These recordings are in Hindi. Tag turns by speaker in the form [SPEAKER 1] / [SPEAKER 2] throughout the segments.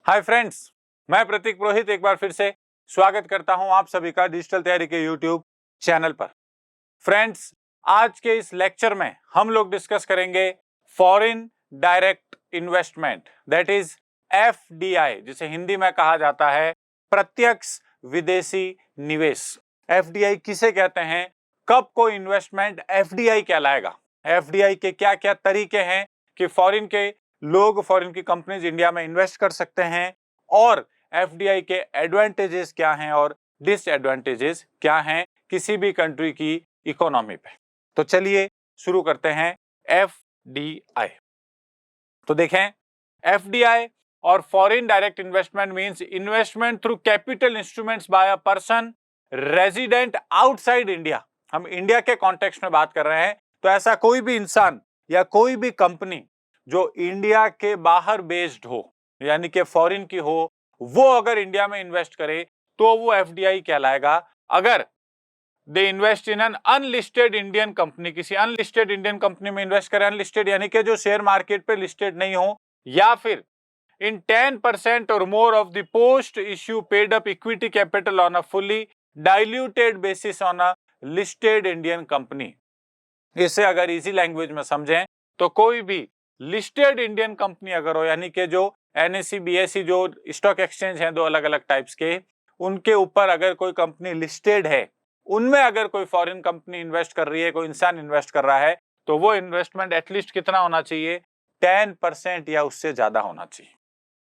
[SPEAKER 1] हाय फ्रेंड्स, मैं प्रतीक पुरोहित एक बार फिर से स्वागत करता हूं आप सभी का डिजिटल तैयारी के यूट्यूब चैनल पर। फ्रेंड्स, आज के इस लेक्चर में हम लोग डिस्कस करेंगे foreign direct investment, that is FDI, जिसे हिंदी में कहा जाता है प्रत्यक्ष विदेशी निवेश। एफडीआई किसे कहते हैं, कब कोई इन्वेस्टमेंट एफडीआई कहलाएगा, एफडीआई के क्या क्या तरीके हैं कि फॉरेन के लोग, फॉरेन की कंपनीज इंडिया में इन्वेस्ट कर सकते हैं, और एफडीआई के एडवांटेजेस क्या हैं और डिसएडवांटेजेस क्या हैं किसी भी कंट्री की इकोनॉमी पे। तो चलिए शुरू करते हैं एफडीआई। तो देखें, एफडीआई और foreign direct investment means investment through capital instruments by a person resident outside India. हम इंडिया के कॉन्टेक्स्ट में बात कर रहे हैं, तो ऐसा कोई भी इंसान या कोई भी कंपनी जो इंडिया के बाहर बेस्ड हो, यानी कि फॉरेन की हो, वो अगर इंडिया में इन्वेस्ट करे तो वो एफडीआई कहलाएगा। अगर they invest in an unlisted Indian company, किसी अनलिस्टेड इंडियन कंपनी में इन्वेस्ट करें, अनलिस्टेड यानी कि जो शेयर मार्केट पे लिस्टेड नहीं हो, या फिर in 10% or more of the post issue paid up equity capital on a fully diluted basis on a listed Indian company। इसे अगर इजी लैंग्वेज में समझें तो कोई भी लिस्टेड इंडियन कंपनी अगर हो, यानी कि जो एनएसई बीएसई जो स्टॉक एक्सचेंज हैं दो अलग अलग टाइप्स के, उनके ऊपर अगर कोई कंपनी लिस्टेड है, उनमें अगर कोई फॉरेन कंपनी इन्वेस्ट कर रही है, कोई इंसान इन्वेस्ट कर रहा है, तो वो इन्वेस्टमेंट एटलीस्ट कितना होना चाहिए, 10% या उससे ज्यादा होना चाहिए।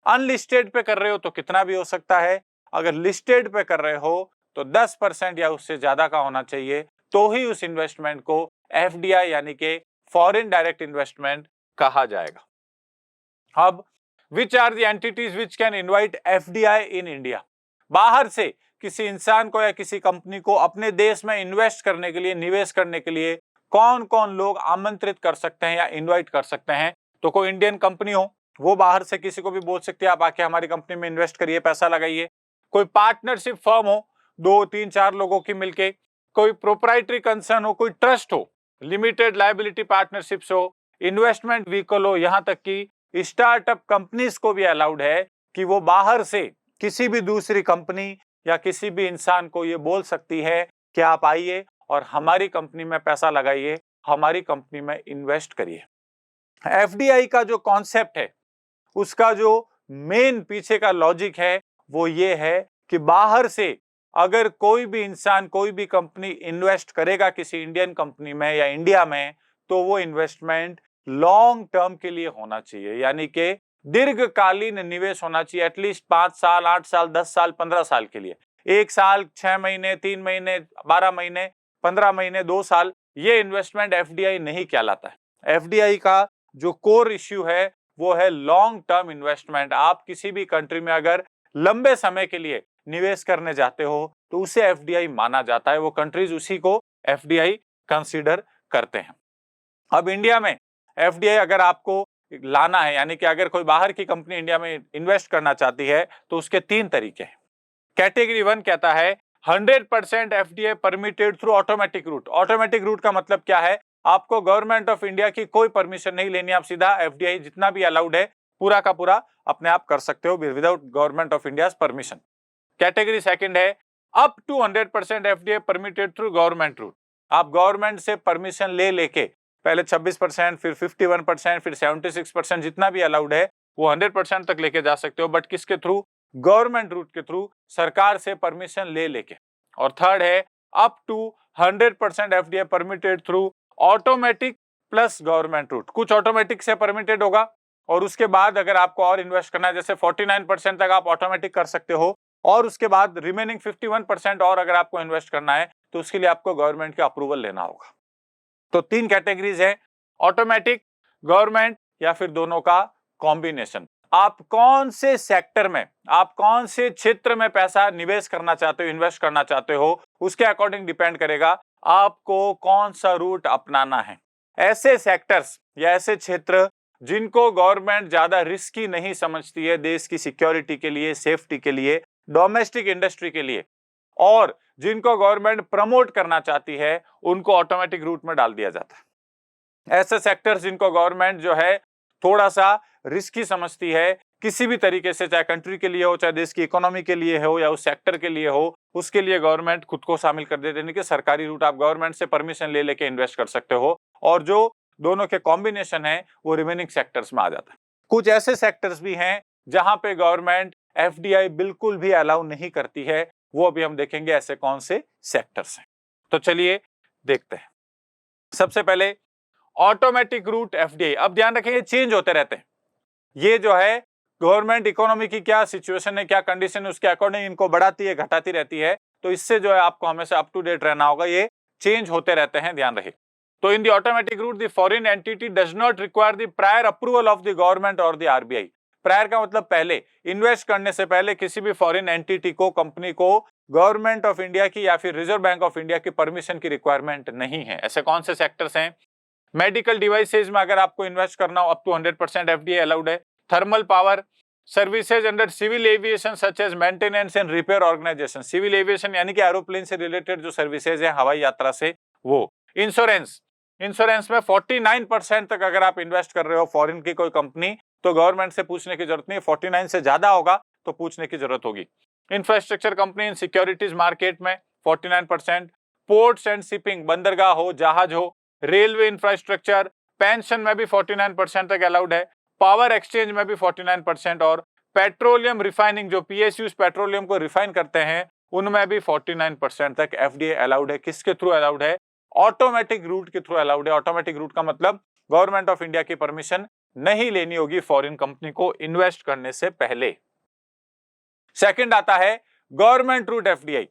[SPEAKER 1] अनलिस्टेड पे कर रहे हो तो कितना भी हो सकता है, अगर लिस्टेड पे कर रहे हो तो 10% या उससे ज्यादा का होना चाहिए, तो ही उस इन्वेस्टमेंट को एफडीआई यानी कि फॉरेन डायरेक्ट इन्वेस्टमेंट कहा जाएगा। अब which are the entities which can invite FDI in India. बाहर से किसी इंसान को या किसी कंपनी को अपने देश में इन्वेस्ट करने के लिए, निवेश करने के लिए कौन कौन लोग आमंत्रित कर सकते हैं या इन्वाइट कर सकते हैं। तो कोई इंडियन कंपनी हो, वो बाहर से किसी को भी बोल सकती है आप आके हमारी कंपनी में इन्वेस्ट करिए, पैसा लगाइए। कोई पार्टनरशिप फर्म हो, 2-3-4 लोगों की मिलके, कोई प्रोप्राइटरी कंसर्न हो, कोई ट्रस्ट हो, लिमिटेड लायबिलिटी पार्टनरशिप्स हो, इन्वेस्टमेंट व्हीकल हो, यहां तक कि स्टार्टअप कंपनीज को भी अलाउड है कि वो बाहर से किसी भी दूसरी कंपनी या किसी भी इंसान को ये बोल सकती है कि आप आइए और हमारी कंपनी में पैसा लगाइए, हमारी कंपनी में इन्वेस्ट करिए। एफडीआई का जो कॉन्सेप्ट है, उसका जो मेन पीछे का लॉजिक है वो ये है कि बाहर से अगर कोई भी इंसान, कोई भी कंपनी इन्वेस्ट करेगा किसी इंडियन कंपनी में या इंडिया में, तो वो इन्वेस्टमेंट लॉन्ग टर्म के लिए होना चाहिए, यानी कि दीर्घकालीन निवेश होना चाहिए। एटलीस्ट 5 साल, 8 साल, 10 साल, 15 साल के लिए। 1 साल, 6 महीने, 3 महीने, 12 महीने, 15 महीने, 2 साल, ये इन्वेस्टमेंट एफडीआई नहीं कहलाता है। एफडीआई का जो कोर इश्यू है वो है लॉन्ग टर्म इन्वेस्टमेंट। आप किसी भी कंट्री में अगर लंबे समय के लिए निवेश करने जाते हो तो उसे एफडीआई माना जाता है, वो कंट्रीज उसी को एफडीआई कंसीडर करते हैं। अब इंडिया में एफडीआई अगर आपको लाना है, यानी कि अगर कोई बाहर की कंपनी इंडिया में इन्वेस्ट करना चाहती है, तो उसके 3 तरीके हैं। कैटेगरी 1 कहता है 100% FDI permitted through automatic route. Automatic route का मतलब क्या है, आपको गवर्नमेंट ऑफ इंडिया की कोई परमिशन नहीं लेनी, आप सीधा एफडीआई जितना भी अलाउड है पूरा का पूरा अपने आप कर सकते हो without government of India permission. Category 2 है up to 100% FDI permitted through government route. आप गवर्नमेंट से परमिशन ले लेके पहले 26%, फिर 51%, फिर 76%, जितना भी अलाउड है वो 100% तक लेके जा सकते हो, बट किसके थ्रू, गवर्नमेंट रूट के थ्रू, सरकार से परमिशन ले लेके। और 3rd है up to 100% FDI permitted through automatic plus government route. कुछ ऑटोमेटिक से परमिटेड होगा और उसके बाद अगर आपको और इन्वेस्ट करना है, जैसे 49% तक आप ऑटोमेटिक कर सकते हो, और उसके बाद रिमेनिंग 51% और अगर आपको इन्वेस्ट करना है तो उसके लिए आपको गवर्नमेंट का अप्रूवल लेना होगा। तो 3 कैटेगरीज है, ऑटोमेटिक, गवर्नमेंट या फिर दोनों का कॉम्बिनेशन। आप कौन से सेक्टर में, आप कौन से क्षेत्र में पैसा निवेश करना चाहते हो, इन्वेस्ट करना चाहते हो, उसके अकॉर्डिंग डिपेंड करेगा आपको कौन सा रूट अपनाना है। ऐसे सेक्टर्स या ऐसे क्षेत्र जिनको गवर्नमेंट ज्यादा रिस्की नहीं समझती है देश की सिक्योरिटी के लिए, सेफ्टी के लिए, डोमेस्टिक इंडस्ट्री के लिए, और जिनको गवर्नमेंट प्रमोट करना चाहती है, उनको ऑटोमेटिक रूट में डाल दिया जाता है। ऐसे सेक्टर्स जिनको गवर्नमेंट जो है थोड़ा सा रिस्की समझती है किसी भी तरीके से, चाहे कंट्री के लिए हो, चाहे देश की इकोनॉमी के लिए हो या उस सेक्टर के लिए हो, उसके लिए गवर्नमेंट खुद को शामिल कर देते हैं कि सरकारी रूट आप गवर्नमेंट से परमिशन ले लेके इन्वेस्ट कर सकते हो, और जो दोनों के कॉम्बिनेशन है वो रिमेनिंग सेक्टर्स में आ जाता है। कुछ ऐसे सेक्टर्स भी हैं जहां पे गवर्नमेंट एफडीआई बिल्कुल भी अलाउ नहीं करती है, वो अभी हम देखेंगे ऐसे कौन से सेक्टर्स हैं। तो चलिए देखते हैं। सबसे पहले ऑटोमेटिक रूट एफडीआई। अब ध्यान रखें ये चेंज होते रहते हैं, ये जो है गवर्नमेंट इकोनॉमी की क्या सिचुएशन है, क्या कंडीशन है, उसके अकॉर्डिंग इनको बढ़ाती है घटाती रहती है, तो इससे जो है आपको हमेशा अप टू डेट रहना होगा, ये चेंज होते रहते हैं, ध्यान रहे। तो in the automatic route the foreign entity does not require the prior approval of the government और द आरबीआई। प्रायर का मतलब पहले, इन्वेस्ट करने से पहले किसी भी फॉरेन एंटिटी को, कंपनी को गवर्नमेंट ऑफ इंडिया की या फिर रिजर्व बैंक ऑफ इंडिया की परमिशन की रिक्वायरमेंट नहीं है। ऐसे कौन से सेक्टर्स हैं? मेडिकल डिवाइसेज में अगर आपको इन्वेस्ट करना हो अप टू 100% एफडीआई अलाउड है। Thermal power services under civil aviation such as maintenance and repair organisation. Civil aviation यानी कि एरोप्लेन से रिलेटेड जो सर्विसेज है, हवाई यात्रा से, वो। इंश्योरेंस, इंश्योरेंस में 49% तक अगर आप इन्वेस्ट कर रहे हो फॉरेन की कोई कंपनी, तो गवर्नमेंट से पूछने की जरूरत नहीं, 49 से ज्यादा होगा तो पूछने की जरूरत होगी। Infrastructure company in securities market में 49%। पोर्ट्स एंड शिपिंग, बंदरगाह हो, जहाज हो, रेलवे इंफ्रास्ट्रक्चर, पेंशन में भी 49% तक अलाउड है। पावर एक्सचेंज में भी 49%, और पेट्रोलियम रिफाइनिंग, जो पीएसयूज पेट्रोलियम को रिफाइन करते हैं, उनमें भी 49% तक एफडीआई अलाउड है। किसके थ्रू अलाउड है? ऑटोमेटिक रूट के थ्रू अलाउड है। ऑटोमेटिक रूट का मतलब गवर्नमेंट ऑफ इंडिया की परमिशन नहीं लेनी होगी फॉरेन कंपनी को इन्वेस्ट करने से पहले। सेकंड आता है government route FDI.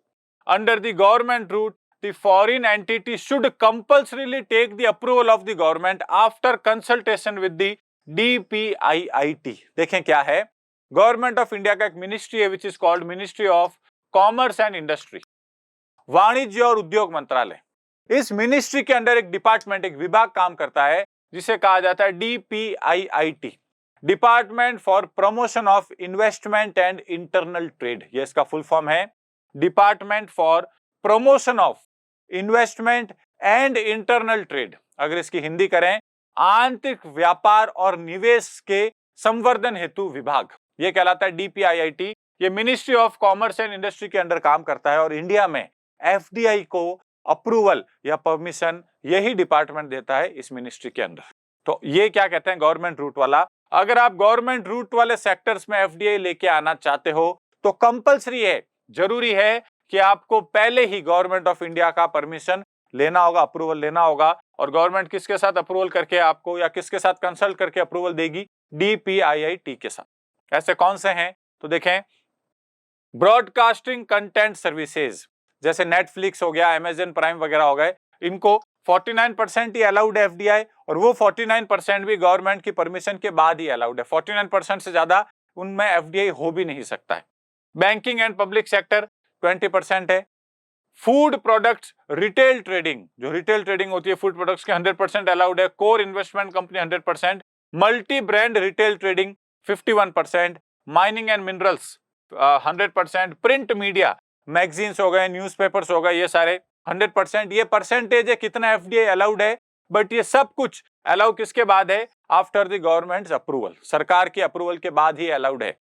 [SPEAKER 1] Under the government root the foreign entity should compulsorily take the approval of the government after consultation with the DPIIT। देखें क्या है, गवर्नमेंट ऑफ इंडिया का एक मिनिस्ट्री है which is called ministry of commerce and industry, वाणिज्य और उद्योग मंत्रालय। इस मिनिस्ट्री के अंडर एक डिपार्टमेंट, एक विभाग काम करता है जिसे कहा जाता है DPIIT, department for promotion of investment and internal trade. ये इसका फुल फॉर्म है, department for promotion of investment and internal trade. अगर इसकी हिंदी करें, आंतरिक व्यापार और निवेश के संवर्धन हेतु विभाग, यह कहलाता है DPIIT। ये ministry of commerce and industry के अंडर काम करता है, और इंडिया में एफडीआई को अप्रूवल या परमिशन यही डिपार्टमेंट देता है इस मिनिस्ट्री के अंदर। तो ये क्या कहते हैं, गवर्नमेंट रूट वाला। अगर आप गवर्नमेंट रूट वाले सेक्टर्स में एफडीआई लेके आना चाहते हो तो कंपल्सरी है, जरूरी है कि आपको पहले ही गवर्नमेंट ऑफ इंडिया का परमिशन लेना होगा, अप्रूवल लेना होगा। और गवर्नमेंट किसके साथ अप्रूवल करके आपको, या किसके साथ कंसल्ट करके अप्रूवल देगी? DPIIT के साथ। ऐसे कौन से हैं तो देखें, ब्रॉडकास्टिंग कंटेंट सर्विसेज, जैसे नेटफ्लिक्स हो गया, अमेजन प्राइम वगैरह हो गए, इनको 49% ही अलाउड है एफडीआई, और वो 49% भी गवर्नमेंट की परमिशन के बाद ही अलाउड है। 49% से ज्यादा उनमें एफडीआई हो भी नहीं सकता है। बैंकिंग एंड पब्लिक सेक्टर 20% है। फूड प्रोडक्ट्स रिटेल ट्रेडिंग, जो रिटेल ट्रेडिंग होती है फूड प्रोडक्ट्स के, 100% अलाउड है। Core investment company 100%, multi brand retail trading 51%, mining and minerals 100%, print media, magazines हो गए, न्यूज़पेपर्स हो गए, ये सारे 100%। ये परसेंटेज है कितना एफडीआई अलाउड है, बट ये सब कुछ अलाउ किसके बाद है? आफ्टर द गवर्नमेंट्स अप्रूवल, सरकार की अप्रूवल के बाद ही अलाउड है।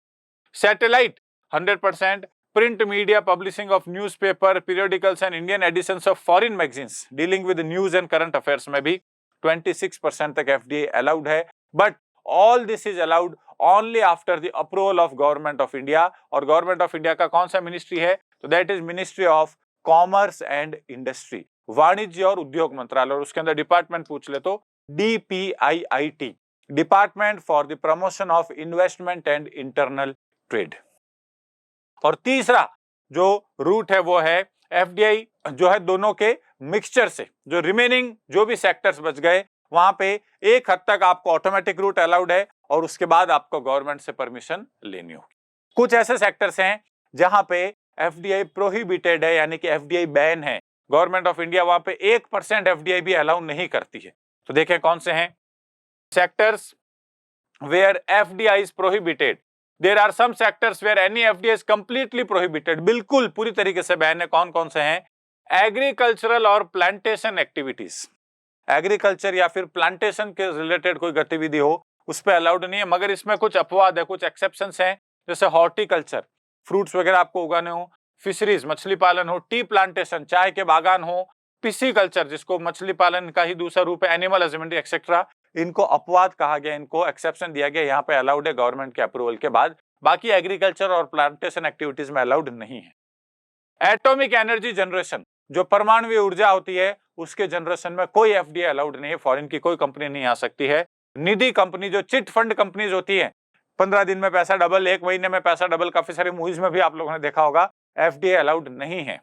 [SPEAKER 1] Satellite 100%, print media, publishing of newspaper, periodicals and Indian editions of foreign magazines dealing with news and current affairs में भी 26% तक एफडीआई अलाउड है। But all this is allowed only after the approval of government of India. और गवर्नमेंट ऑफ इंडिया का कौन सा मिनिस्ट्री है? तो that is ministry of commerce and industry, वाणिज्य और उद्योग मंत्रालय। और उसके अंदर डिपार्टमेंट पूछ ले तो DPIIT, department for the promotion of investment and internal trade. और तीसरा जो रूट है वो है एफडीआई, जो है दोनों के मिक्सचर से, जो रिमेनिंग जो भी सेक्टर्स बच गए वहां पे एक हद तक आपको ऑटोमेटिक रूट अलाउड है, और उसके बाद आपको गवर्नमेंट से परमिशन लेनी होगी। कुछ ऐसे सेक्टर्स हैं जहां पे एफडीआई प्रोहिबिटेड है, यानी कि एफडीआई बैन है। गवर्नमेंट ऑफ इंडिया वहां पे 1% एफडीआई भी अलाउ नहीं करती है। तो देखें कौन से हैं sectors where FDI is prohibited. There are some sectors where any FDI is completely prohibited, बिल्कुल पूरी तरीके से बैन है। कौन कौन से हैं? एग्रीकल्चरल और प्लांटेशन एक्टिविटीज, एग्रीकल्चर या फिर प्लांटेशन के रिलेटेड कोई गतिविधि हो उस पर अलाउड नहीं है, मगर इसमें कुछ अपवाद है, कुछ एक्सेप्शंस हैं, जैसे हॉर्टिकल्चर, फ्रूट्स वगैरह आपको उगाने हो, फिशरीज, मछली पालन हो, टी प्लांटेशन, चाय के बागान हो, पिसीकल्चर जिसको मछली पालन का ही दूसरा रूप है, एनिमल हस्बेंड्री एक्सेट्रा, इनको अपवाद कहा गया, इनको एक्सेप्शन दिया गया, यहाँ पे अलाउड है गवर्नमेंट के अप्रूवल के बाद। बाकी एग्रीकल्चर और प्लांटेशन एक्टिविटीज में अलाउड नहीं है। एटॉमिक एनर्जी जनरेशन, जो परमाणु ऊर्जा होती है, उसके जनरेशन में कोई एफडीआई अलाउड नहीं है, फॉरेन की कोई कंपनी नहीं आ सकती है। निधि कंपनी, जो चिट फंड कंपनीज होती है, 15 दिन में पैसा डबल, 1 महीने में पैसा डबल, काफी सारी मूवीज में भी आप लोगों ने देखा होगा, एफडीआई अलाउड नहीं है।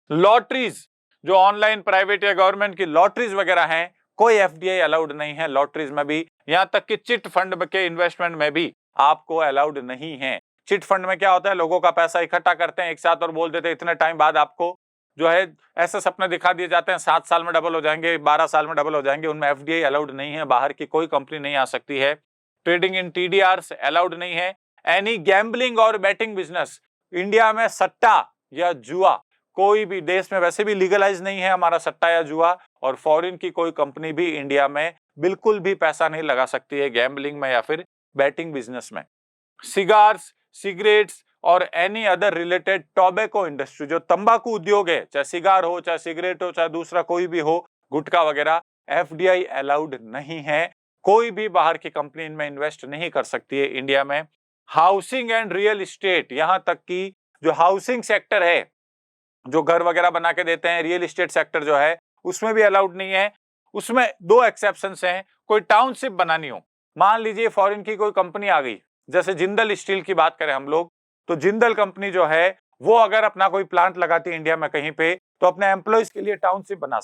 [SPEAKER 1] लॉटरीज, जो ऑनलाइन प्राइवेट या गवर्नमेंट की लॉटरीज वगैरह हैं, कोई एफडीआई अलाउड नहीं है लॉटरीज में भी। यहां तक कि चिट फंड के इन्वेस्टमेंट में भी आपको अलाउड नहीं है। चिट फंड में क्या होता है, लोगों का पैसा इकट्ठा करते हैं एक साथ और बोल देते हैं इतने टाइम बाद आपको जो है ऐसे सपने दिखा दिए जाते हैं, 7 साल में डबल हो जाएंगे, 12 साल में डबल हो जाएंगे, उनमें एफडीआई अलाउड नहीं है, बाहर की कोई कंपनी नहीं आ सकती है। ट्रेडिंग इन टीडीआर अलाउड नहीं है। एनी गैम्बलिंग और बैटिंग बिजनेस, इंडिया में सट्टा या जुआ, कोई भी देश में वैसे भी लीगलाइज नहीं है हमारा सट्टा या जुआ, और फॉरेन की कोई कंपनी भी इंडिया में बिल्कुल भी पैसा नहीं लगा सकती है गैम्बलिंग में या फिर बैटिंग बिजनेस में। सिगार्स, सिगरेट्स और any other related tobacco industry, जो तंबाकू उद्योग है, चाहे सिगार हो, चाहे सिगरेट हो, चाहे दूसरा कोई भी हो, गुटखा वगैरह, एफडीआई अलाउड नहीं है। कोई भी बाहर की कंपनी इनमें इन्वेस्ट नहीं कर सकती है इंडिया में। हाउसिंग एंड रियल एस्टेट, यहां तक कि जो हाउसिंग सेक्टर है, जो घर वगैरह बना के देते हैं, रियल एस्टेट सेक्टर जो है, उसमें भी अलाउड नहीं है। उसमें 2 एक्सेप्शंस हैं। कोई टाउनशिप बनानी हो, मान लीजिए फॉरेन की कोई कंपनी आ गई, जैसे जिंदल स्टील की बात करें हम लोग, तो जिंदल कंपनी जो है वो अगर अपना कोई प्लांट लगाती है इंडिया में कहीं पे, तो अपने एम्प्लॉइज के लिए टाउनशिप बना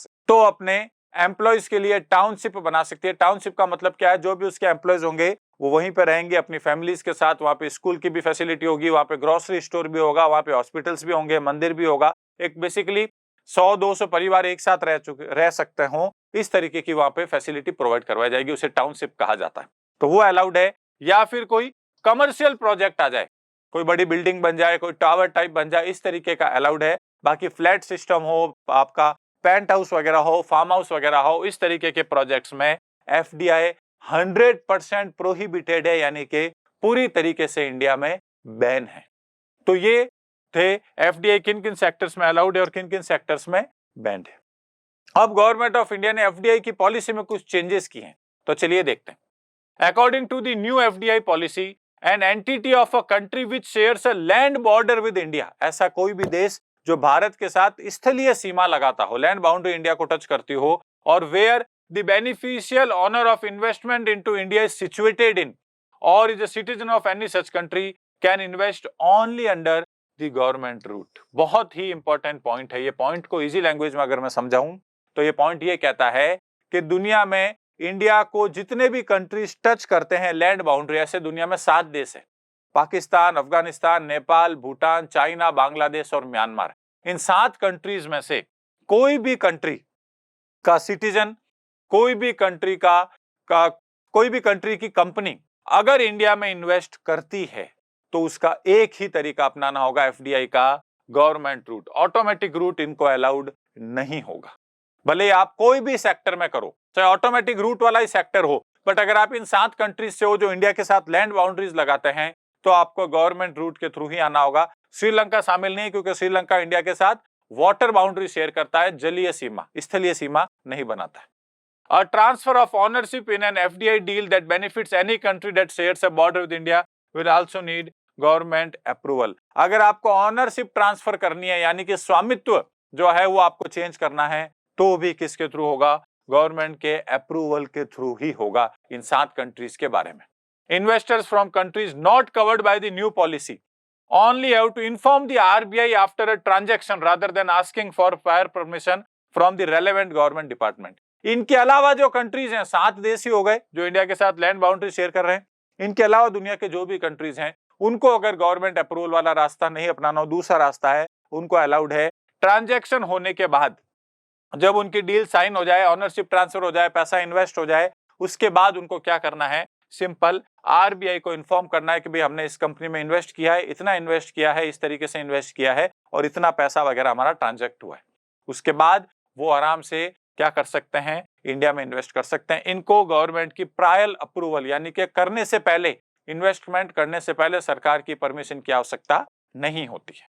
[SPEAKER 1] सकती है। टाउनशिप का मतलब क्या है, जो भी उसके एम्प्लॉइज होंगे वो वहीं पे रहेंगे अपनी फैमिलीज के साथ, वहां पे स्कूल की भी फैसिलिटी होगी, वहां पे ग्रोसरी स्टोर भी होगा, वहां पे हॉस्पिटल्स भी होंगे, मंदिर भी होगा, एक बेसिकली 100-200 परिवार एक साथ रह सकते हो, इस तरीके की वहां पे फैसिलिटी प्रोवाइड करवाई जाएगी, उसे टाउनशिप कहा जाता है, तो वो अलाउड है। या फिर कोई कमर्शियल प्रोजेक्ट आ जाए, कोई बड़ी बिल्डिंग बन जाए, कोई टावर टाइप बन जाए, इस तरीके का अलाउड है। बाकी फ्लैट सिस्टम हो, आपका पेंट हाउस वगैरह हो, फार्म हाउस वगैरह हो, इस तरीके के प्रोजेक्ट्स में एफडीआई 100% प्रोहिबिटेड है, यानी कि पूरी तरीके से इंडिया में बैन है। तो ये थे एफडीआई किन किन सेक्टर्स में अलाउड है और किन किन सेक्टर्स में बैंड है। अब गवर्नमेंट ऑफ इंडिया ने एफडीआई की पॉलिसी में कुछ चेंजेस किए हैं, तो चलिए देखते हैं। According to the new FDI policy, an entity of a country which shares a land border with India, ऐसा कोई भी देश जो भारत के साथ स्थलीय सीमा लगाता हो, लैंड बाउंड्री इंडिया को टच करती हो, और where the beneficial owner of investment into India is situated in or is a citizen of any such country, can invest only under the government route. बहुत ही इंपॉर्टेंट पॉइंट है ये। पॉइंट को इजी लैंग्वेज में अगर मैं समझाऊं तो ये पॉइंट ये कहता है कि दुनिया में इंडिया को जितने भी कंट्रीज टच करते हैं लैंड बाउंड्री, ऐसे दुनिया में 7 देश है, पाकिस्तान, अफगानिस्तान, नेपाल, भूटान, चाइना, बांग्लादेश और म्यांमार। इन 7 कंट्रीज में से कोई भी कंट्री का सिटीजन, कोई भी कंट्री की कंपनी अगर इंडिया में इन्वेस्ट करती है तो उसका एक ही तरीका अपनाना होगा एफडीआई का, गवर्नमेंट रूट। ऑटोमेटिक रूट इनको अलाउड नहीं होगा, भले आप कोई भी सेक्टर में करो, चाहे ऑटोमेटिक रूट वाला ही सेक्टर हो, बट अगर आप इन 7 कंट्रीज से हो जो इंडिया के साथ लैंड बाउंड्रीज लगाते हैं, तो आपको गवर्नमेंट रूट के थ्रू ही आना होगा। श्रीलंका शामिल नहीं, क्योंकि श्रीलंका इंडिया के साथ वाटर बाउंड्री शेयर करता है, जलीय सीमा, स्थलीय सीमा नहीं बनाता है। A transfer of ownership in an FDI deal that benefits any country that shares a border with India will also need government approval। अगर आपको ऑनरशिप ट्रांसफर करनी है, यानी कि स्वामित्व जो है वो आपको चेंज करना है, तो भी किसके थ्रू होगा, गवर्नमेंट के अप्रूवल के थ्रू ही होगा। इन 7 कंट्रीज के बारे में, investors from countries not covered by the new policy only have to inform the RBI after a transaction rather than asking for prior permission from the relevant government department। इनके अलावा जो कंट्रीज हैं, 7 देश ही हो गए जो इंडिया के साथ लैंड बाउंड्री शेयर कर रहे हैं, इनके अलावा दुनिया के जो भी कंट्रीज हैं, उनको अगर गवर्नमेंट अप्रूवल वाला रास्ता नहीं अपनाना हो, दूसरा रास्ता है, उनको अलाउड है। ट्रांजैक्शन होने के बाद, जब उनकी डील साइन हो जाए, ऑनरशिप ट्रांसफर हो जाए, पैसा इन्वेस्ट हो जाए, उसके बाद उनको क्या करना है, सिंपल आरबीआई को इन्फॉर्म करना है कि भाई हमने इस कंपनी में इन्वेस्ट किया है, इतना इन्वेस्ट किया है, इस तरीके से इन्वेस्ट किया है, और इतना पैसा वगैरह हमारा ट्रांजैक्ट हुआ है। उसके बाद वो आराम से क्या कर सकते हैं, इंडिया में इन्वेस्ट कर सकते हैं। इनको गवर्नमेंट की प्रायर अप्रूवल यानी कि करने से पहले, इन्वेस्टमेंट करने से पहले सरकार की परमिशन की आवश्यकता नहीं होती है।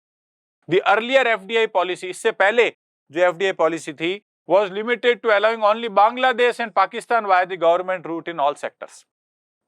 [SPEAKER 1] द अर्लियर एफडीआई पॉलिसी, इससे पहले जो एफडीआई पॉलिसी थी, was limited to allowing only Bangladesh and Pakistan via the government route in all sectors.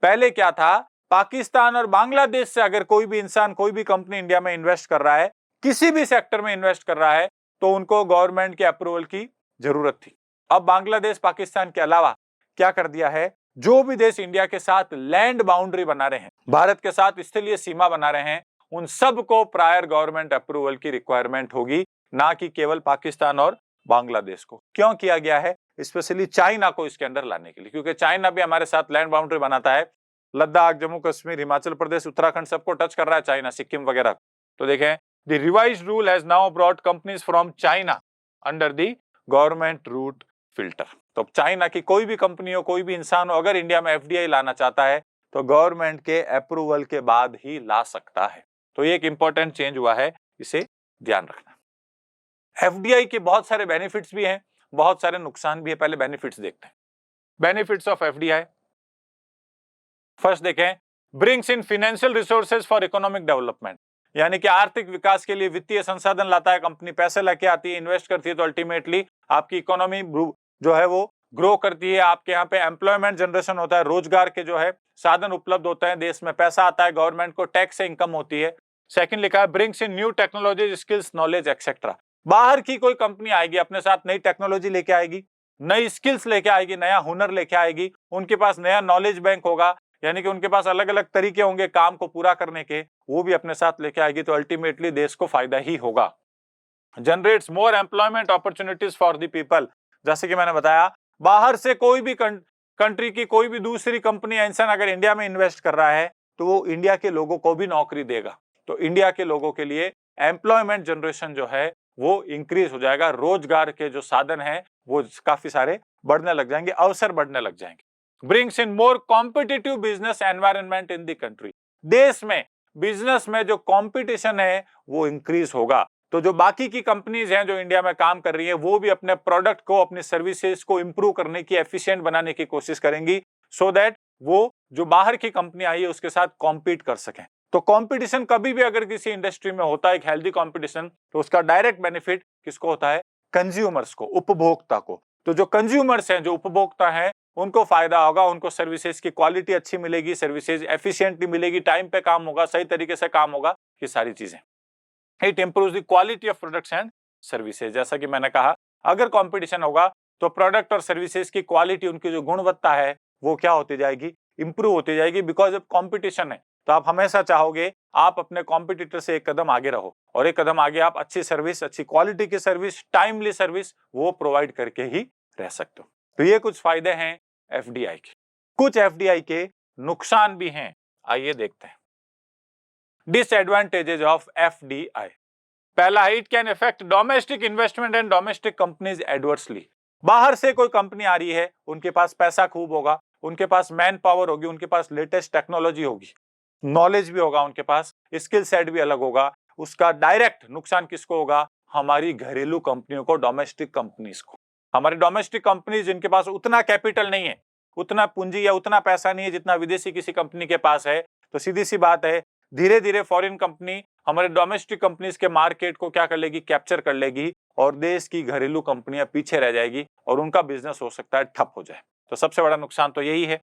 [SPEAKER 1] पहले क्या था, पाकिस्तान और बांग्लादेश से अगर कोई भी इंसान, कोई भी कंपनी इंडिया में इन्वेस्ट कर रहा है, किसी भी सेक्टर में इन्वेस्ट कर रहा है, तो उनको गवर्नमेंट के अप्रूवल की जरूरत थी। अब बांग्लादेश, पाकिस्तान के अलावा क्या कर दिया है, जो भी देश इंडिया के साथ लैंड बाउंड्री बना रहे हैं, भारत के साथ स्थलीय सीमा बना रहे हैं, उन सबको प्रायर गवर्नमेंट अप्रूवल की रिक्वायरमेंट होगी, ना कि केवल पाकिस्तान और बांग्लादेश को। क्यों किया गया है, स्पेशली चाइना को इसके अंदर लाने के लिए, क्योंकि चाइना भी हमारे साथ लैंड बाउंड्री बनाता है। लद्दाख, जम्मू कश्मीर, हिमाचल प्रदेश, उत्तराखंड सबको टच कर रहा है चाइना, सिक्किम वगैरह। तो देखें, the revised rule has now brought companies from China under the government root filter. तो चाइना की कोई भी कंपनी हो, कोई भी इंसान हो, अगर इंडिया में एफडीआई लाना चाहता है तो गवर्नमेंट के अप्रूवल के बाद ही ला सकता है। तो ये एक इंपॉर्टेंट चेंज हुआ है, इसे ध्यान रखना। एफडीआई के बहुत सारे बेनिफिट्स भी हैं, बहुत सारे नुकसान भी है। पहले बेनिफिट्स देखते हैं। बेनिफिट्स ऑफ एफडीआई, फर्स्ट देखें, brings in financial resources for economic development, यानी कि आर्थिक विकास के लिए वित्तीय संसाधन लाता है। कंपनी पैसे लेके आती है, इन्वेस्ट करती है, तो अल्टीमेटली आपकी इकोनॉमी जो है वो ग्रो करती है। आपके यहाँ पे एम्प्लॉयमेंट जनरेशन होता है, रोजगार के जो है साधन उपलब्ध होते हैं, देश में पैसा आता है, गवर्नमेंट को टैक्स से इनकम होती है। सेकंड लिखा है, brings in new technology, skills, knowledge etcetera. बाहर की कोई कंपनी आएगी, अपने साथ नई टेक्नोलॉजी लेके आएगी, नई स्किल्स लेके आएगी, नया हुनर लेके आएगी, उनके पास नया नॉलेज बैंक होगा, यानी कि उनके पास अलग अलग तरीके होंगे काम को पूरा करने के, वो भी अपने साथ लेके आएगी, तो अल्टीमेटली देश को फायदा ही होगा। Generates more employment opportunities for the people, जैसे कि मैंने बताया, बाहर से कोई भी कंट्री की कोई भी दूसरी कंपनी या इंसान अगर इंडिया में इन्वेस्ट कर रहा है तो वो इंडिया के लोगों को भी नौकरी देगा। तो इंडिया के लोगों के लिए एम्प्लॉयमेंट जनरेशन जो है वो इंक्रीज हो जाएगा, रोजगार के जो साधन हैं वो काफी सारे बढ़ने लग जाएंगे, अवसर बढ़ने लग जाएंगे। Brings in more competitive business environment in the country, देश में बिजनेस में जो कंपटीशन है वो इंक्रीज होगा। तो जो बाकी की कंपनीज हैं जो इंडिया में काम कर रही है, वो भी अपने प्रोडक्ट को, अपनी सर्विसेज को इंप्रूव करने की, एफिशिएंट बनाने की कोशिश करेंगी, सो दैट वो जो बाहर की कंपनी आई है उसके साथ कॉम्पीट कर सकें। तो कंपटीशन कभी भी अगर किसी इंडस्ट्री में होता है, एक हेल्दी कंपटीशन, तो उसका डायरेक्ट बेनिफिट किसको होता है, कंज्यूमर्स को, उपभोक्ता को। तो जो कंज्यूमर्स हैं, जो उपभोक्ता हैं, उनको फायदा होगा, उनको सर्विसेज की क्वालिटी अच्छी मिलेगी, सर्विसेज एफिशिएंटली मिलेगी, टाइम पे काम होगा, सही तरीके से काम होगा, ये सारी चीजें। It improves the quality of products and services. जैसा कि मैंने कहा, अगर कंपटीशन होगा तो प्रोडक्ट और सर्विसेज की क्वालिटी, उनकी जो गुणवत्ता है वो क्या होती जाएगी, इंप्रूव होती जाएगी, बिकॉज ऑफ कंपटीशन है। तो आप हमेशा चाहोगे आप अपने कॉम्पिटिटर से एक कदम आगे रहो, और एक कदम आगे आप अच्छी सर्विस, अच्छी क्वालिटी की सर्विस, टाइमली सर्विस वो प्रोवाइड करके ही रह सकते हो। तो ये कुछ फायदे हैं एफडीआई के। कुछ एफडीआई के नुकसान भी हैं, आइए देखते हैं। डिसएडवांटेजेस ऑफ एफडीआई, पहला, it can affect domestic investment and domestic companies adversely. बाहर से कोई कंपनी आ रही है, उनके पास पैसा खूब होगा, उनके पास मैन पावर होगी, उनके पास लेटेस्ट टेक्नोलॉजी होगी, नॉलेज भी होगा, उनके पास स्किल सेट भी अलग होगा। उसका डायरेक्ट नुकसान किसको होगा, हमारी घरेलू कंपनियों को, डोमेस्टिक कंपनीज को। हमारी डोमेस्टिक कंपनीज जिनके पास उतना कैपिटल नहीं है, उतना पूंजी या उतना पैसा नहीं है जितना विदेशी किसी कंपनी के पास है, तो सीधी सी बात है, धीरे धीरे फॉरेन कंपनी हमारे डोमेस्टिक कंपनीज के मार्केट को क्या कर लेगी, कैप्चर कर लेगी, और देश की घरेलू कंपनियां पीछे रह जाएगी और उनका बिजनेस हो सकता है ठप हो जाए। तो सबसे बड़ा नुकसान तो यही है।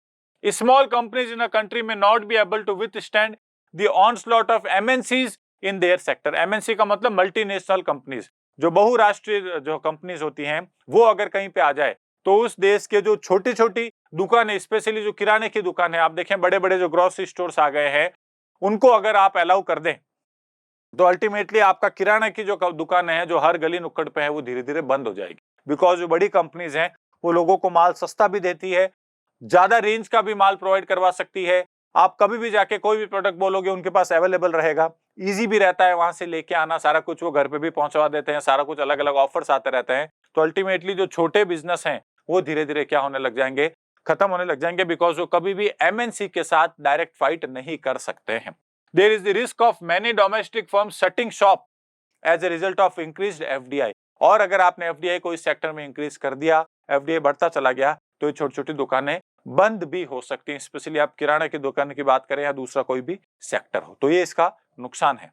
[SPEAKER 1] Small companies in a country में not be able to withstand the onslaught of MNCs in their sector. MNC का मतलब मल्टीनेशनल कंपनीज, जो बहुराष्ट्रीय जो कंपनीज होती हैं, वो अगर कहीं पे आ जाए तो उस देश के जो छोटी छोटी दुकानें, स्पेशली जो किराने की दुकान है, आप देखें बड़े बड़े जो ग्रोसरी स्टोर्स आ गए हैं, उनको अगर आप अलाउ कर दें तो अल्टीमेटली आपका किराना की जो दुकान है, जो हर गली नुक्कड़ पे है, वो धीरे धीरे बंद हो जाएगी। बिकॉज जो बड़ी कंपनीज हैं वो लोगों को माल सस्ता भी देती है, ज्यादा रेंज का भी माल प्रोवाइड करवा सकती है। आप कभी भी जाके कोई भी प्रोडक्ट बोलोगे उनके पास अवेलेबल रहेगा, इजी भी रहता है वहां से लेके आना, सारा कुछ वो घर पे भी पहुंचवा देते हैं, सारा कुछ अलग अलग ऑफर्स आते रहते हैं। तो अल्टीमेटली जो छोटे बिजनेस हैं वो धीरे धीरे क्या होने लग जाएंगे, खत्म होने लग जाएंगे, बिकॉज वो कभी भी एमएनसी के साथ डायरेक्ट फाइट नहीं कर सकते हैं। There is the risk of many domestic firms shutting shop as a result of increased FDI. और अगर आपने एफडीआई को इस सेक्टर में इंक्रीज कर दिया एफडीआई बढ़ता चला गया तो ये छोटी छोटी दुकानें बंद भी हो सकती हैं, स्पेशली आप किराना की दुकान की बात करें या दूसरा कोई भी सेक्टर हो, तो ये इसका नुकसान है।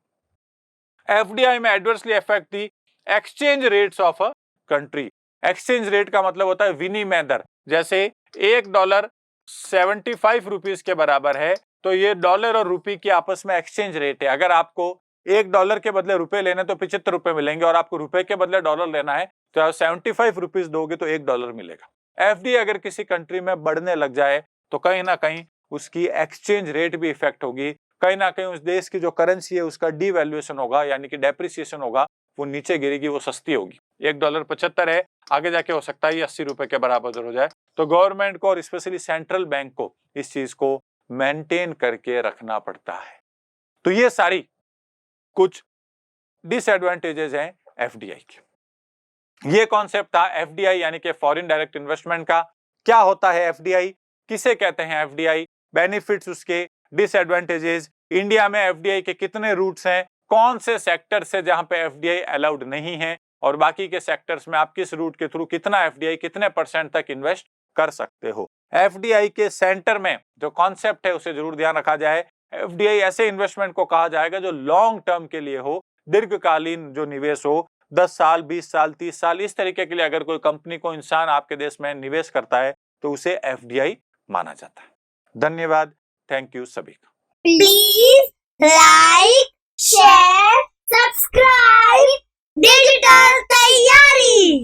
[SPEAKER 1] एफडीआई में adversely affect the exchange rates of a country. Exchange rate का मतलब होता है विनिमय दर। जैसे $1 75 रुपीज के बराबर है, तो ये डॉलर और रुपये की आपस में एक्सचेंज रेट है। अगर आपको $1 के बदले रुपए लेने तो 75 रुपए मिलेंगे, और आपको रुपए के बदले डॉलर लेना है तो आप 75 रुपीज दोगे तो $1 मिलेगा। एफडी अगर किसी कंट्री में बढ़ने लग जाए तो कहीं ना कहीं उसकी एक्सचेंज रेट भी इफेक्ट होगी, कहीं ना कहीं उस देश की जो करेंसी है उसका डिवैल्यूएशन होगा, यानी कि डेप्रिसिएशन होगा, वो नीचे गिरेगी, वो सस्ती होगी। $1.75 है, आगे जाके हो सकता है 80 रुपए के बराबर हो जाए। तो गवर्नमेंट को और स्पेशली सेंट्रल बैंक को इस चीज को मेंटेन करके रखना पड़ता है। तो ये सारी कुछ डिसएडवांटेजेस हैं एफडीआई के। ये कॉन्सेप्ट था एफडीआई यानी कि फॉरेन डायरेक्ट इन्वेस्टमेंट का। क्या होता है एफडीआई, किसे कहते हैं एफडीआई, बेनिफिट्स उसके, डिसएडवांटेजेस, इंडिया में एफडीआई के कितने रूट्स हैं, कौन से सेक्टर्स है जहां पे एफडीआई अलाउड नहीं है, और बाकी के सेक्टर्स में आप किस रूट के थ्रू कितना एफडीआई कितने % तक इन्वेस्ट कर सकते हो। एफडीआई के सेंटर में जो कॉन्सेप्ट है उसे जरूर ध्यान रखा जाए। एफडीआई ऐसे इन्वेस्टमेंट को कहा जाएगा जो लॉन्ग टर्म के लिए हो, दीर्घकालीन जो निवेश हो, 10 साल 20 साल 30 साल इस तरीके के लिए अगर कोई कंपनी को इंसान आपके देश में निवेश करता है तो उसे एफडीआई माना जाता है। धन्यवाद, थैंक यू सभी का।
[SPEAKER 2] Please like, share, subscribe digital तैयारी।